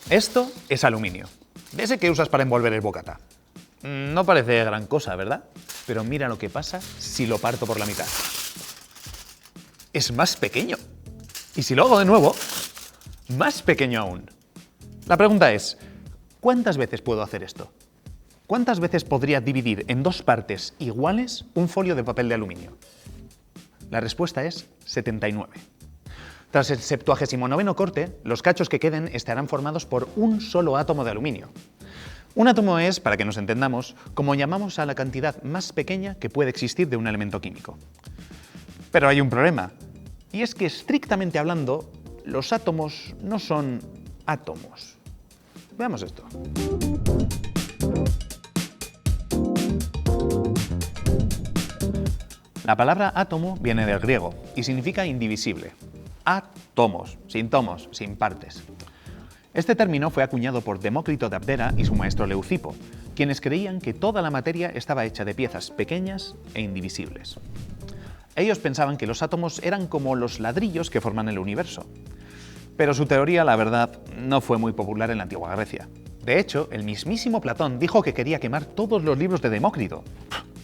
Esto es aluminio, de ese que usas para envolver el bocata. No parece gran cosa, ¿verdad? Pero mira lo que pasa si lo parto por la mitad. Es más pequeño. Y si lo hago de nuevo, más pequeño aún. La pregunta es, ¿cuántas veces puedo hacer esto? ¿Cuántas veces podría dividir en dos partes iguales un folio de papel de aluminio? La respuesta es 79. Tras el 79º corte, los cachos que queden estarán formados por un solo átomo de aluminio. Un átomo es, para que nos entendamos, como llamamos a la cantidad más pequeña que puede existir de un elemento químico. Pero hay un problema, y es que estrictamente hablando, los átomos no son átomos. Veamos esto. La palabra átomo viene del griego y significa indivisible. Átomos, sin tomos, sin partes. Este término fue acuñado por Demócrito de Abdera y su maestro Leucipo, quienes creían que toda la materia estaba hecha de piezas pequeñas e indivisibles. Ellos pensaban que los átomos eran como los ladrillos que forman el universo. Pero su teoría, la verdad, no fue muy popular en la antigua Grecia. De hecho, el mismísimo Platón dijo que quería quemar todos los libros de Demócrito.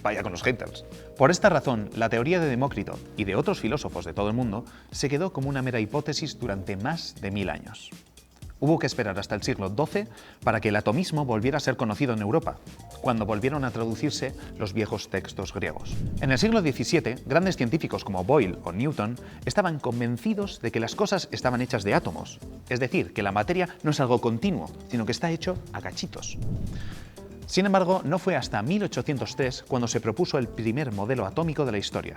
Vaya con los haters. Por esta razón, la teoría de Demócrito y de otros filósofos de todo el mundo se quedó como una mera hipótesis durante más de 1000 años. Hubo que esperar hasta el siglo XII para que el atomismo volviera a ser conocido en Europa, cuando volvieron a traducirse los viejos textos griegos. En el siglo XVII, grandes científicos como Boyle o Newton estaban convencidos de que las cosas estaban hechas de átomos, es decir, que la materia no es algo continuo, sino que está hecho a cachitos. Sin embargo, no fue hasta 1803 cuando se propuso el primer modelo atómico de la historia,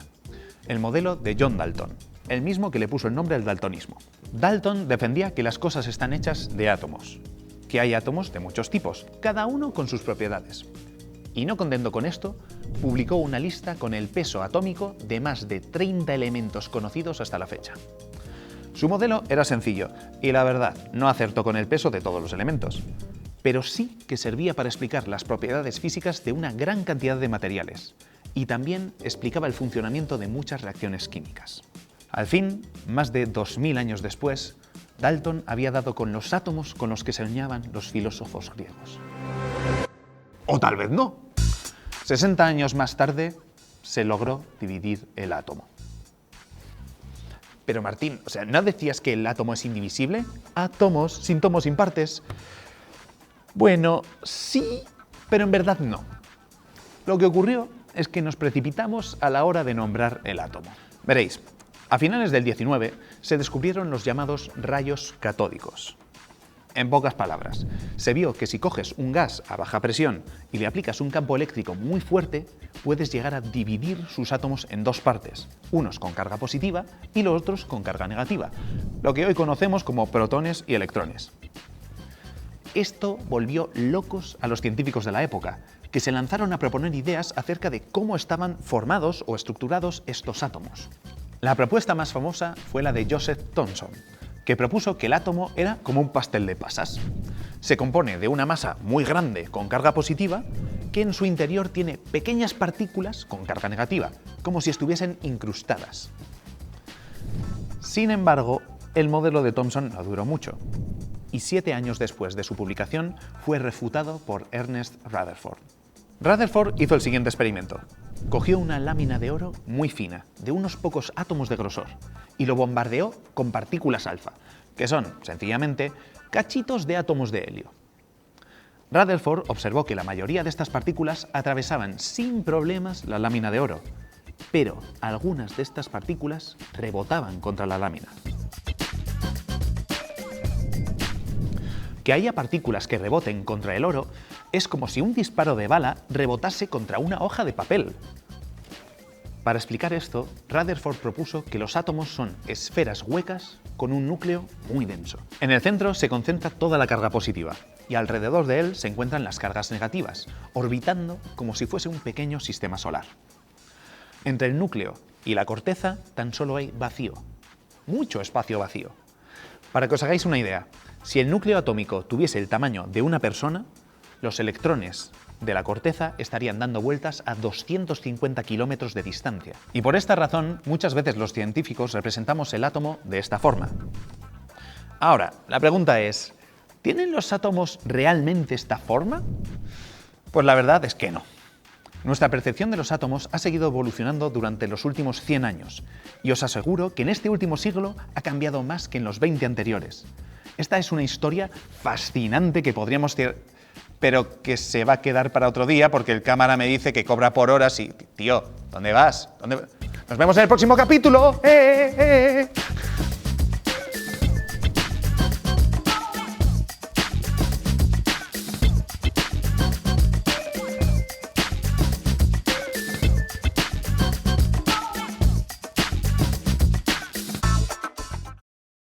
el modelo de John Dalton, el mismo que le puso el nombre al daltonismo. Dalton defendía que las cosas están hechas de átomos, que hay átomos de muchos tipos, cada uno con sus propiedades. Y no contento con esto, publicó una lista con el peso atómico de más de 30 elementos conocidos hasta la fecha. Su modelo era sencillo y, la verdad, no acertó con el peso de todos los elementos, pero sí que servía para explicar las propiedades físicas de una gran cantidad de materiales, y también explicaba el funcionamiento de muchas reacciones químicas. Al fin, más de 2000 años después, Dalton había dado con los átomos con los que soñaban los filósofos griegos. O tal vez no. 60 años más tarde, se logró dividir el átomo. Pero Martín, ¿no decías que el átomo es indivisible? Átomos, sin tomos, sin partes. Bueno, sí, pero en verdad no. Lo que ocurrió es que nos precipitamos a la hora de nombrar el átomo. Veréis, a finales del 19 se descubrieron los llamados rayos catódicos. En pocas palabras, se vio que si coges un gas a baja presión y le aplicas un campo eléctrico muy fuerte, puedes llegar a dividir sus átomos en dos partes, unos con carga positiva y los otros con carga negativa, lo que hoy conocemos como protones y electrones. Esto volvió locos a los científicos de la época, que se lanzaron a proponer ideas acerca de cómo estaban formados o estructurados estos átomos. La propuesta más famosa fue la de Joseph Thomson, que propuso que el átomo era como un pastel de pasas. Se compone de una masa muy grande con carga positiva, que en su interior tiene pequeñas partículas con carga negativa, como si estuviesen incrustadas. Sin embargo, el modelo de Thomson no duró mucho, y 7 años después de su publicación fue refutado por Ernest Rutherford. Rutherford hizo el siguiente experimento. Cogió una lámina de oro muy fina, de unos pocos átomos de grosor, y lo bombardeó con partículas alfa, que son, sencillamente, cachitos de átomos de helio. Rutherford observó que la mayoría de estas partículas atravesaban sin problemas la lámina de oro, pero algunas de estas partículas rebotaban contra la lámina. Que haya partículas que reboten contra el oro es como si un disparo de bala rebotase contra una hoja de papel. Para explicar esto, Rutherford propuso que los átomos son esferas huecas con un núcleo muy denso. En el centro se concentra toda la carga positiva y alrededor de él se encuentran las cargas negativas, orbitando como si fuese un pequeño sistema solar. Entre el núcleo y la corteza tan solo hay vacío, mucho espacio vacío. Para que os hagáis una idea, si el núcleo atómico tuviese el tamaño de una persona, los electrones de la corteza estarían dando vueltas a 250 kilómetros de distancia. Y por esta razón, muchas veces los científicos representamos el átomo de esta forma. Ahora, la pregunta es, ¿Tienen los átomos realmente esta forma? Pues la verdad es que no. Nuestra percepción de los átomos ha seguido evolucionando durante los últimos 100 años, y os aseguro que en este último siglo ha cambiado más que en los 20 anteriores. Esta es una historia fascinante que podríamos pero que se va a quedar para otro día porque el cámara me dice que cobra por horas y... Tío, ¿dónde vas? Nos vemos en el próximo capítulo.